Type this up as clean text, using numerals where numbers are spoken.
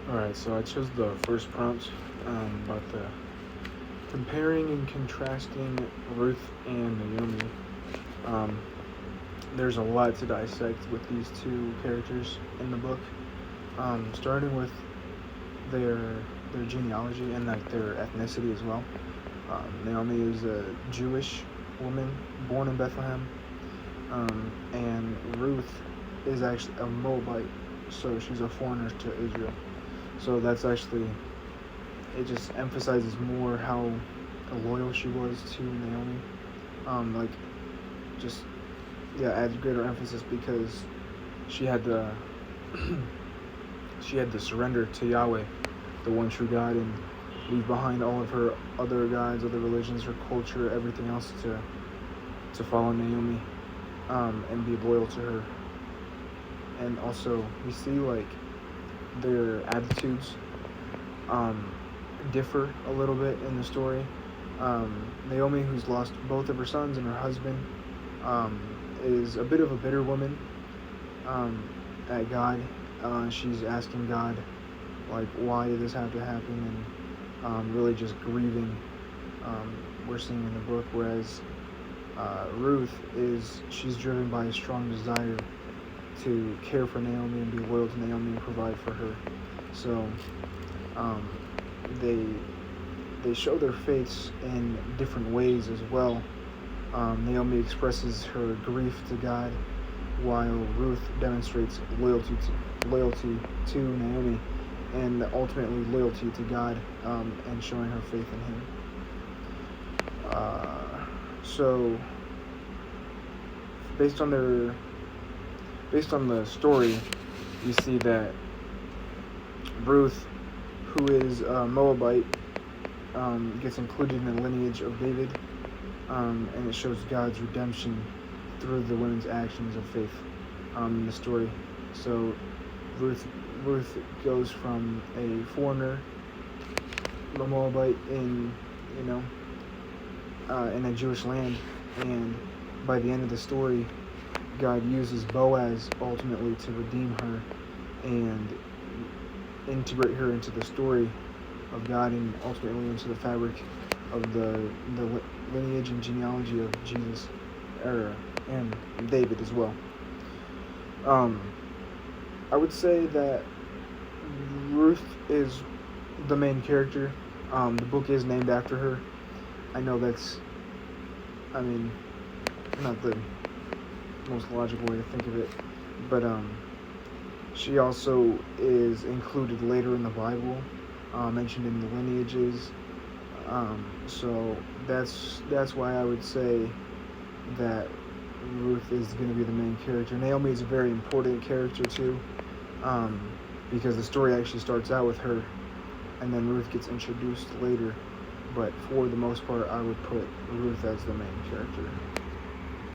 Alright, so I chose the first prompt about the comparing and contrasting Ruth and Naomi. Um, there's a lot to dissect with these two characters in the book, starting with their their genealogy and like their ethnicity as well. Naomi is a Jewish woman born in Bethlehem, and Ruth is actually a Moabite, so she's a foreigner to Israel. So that's actually, it just emphasizes more how loyal she was to Naomi. Like, just, yeah, adds greater emphasis because she had to she had to surrender to Yahweh, the one true God, and leave behind all of her other gods, other religions, her culture, everything else to follow Naomi, and be loyal to her. And also, we see like their attitudes um, differ a little bit in the story. Naomi, who's lost both of her sons and her husband, um, is a bit of a bitter woman um, at God. She's asking God, like, why did this have to happen, and really just grieving. We're seeing in the book, whereas Ruth she's driven by a strong desire to care for Naomi and be loyal to Naomi and provide for her. So um, they they show their faiths in different ways as well. Naomi expresses her grief to God, while Ruth demonstrates loyalty to Naomi, and ultimately loyalty to God, and showing her faith in Him. So, based on the story, you see that Ruth, who is a Moabite, gets included in the lineage of David, and it shows God's redemption through the women's actions of faith in the story. So Ruth goes from a foreigner, a Moabite in a Jewish land, and by the end of the story, God uses Boaz ultimately to redeem her and integrate her into the story of God, and ultimately into the fabric of the lineage and genealogy of Jesus, and David as well. I would say that Ruth is the main character. The book is named after her. I know that's, not the most logical way to think of it, but she also is included later in the Bible, mentioned in the lineages. So that's why I would say that Ruth is going to be the main character. Naomi is a very important character too, because the story actually starts out with her, and then Ruth gets introduced later. But for the most part, I would put Ruth as the main character.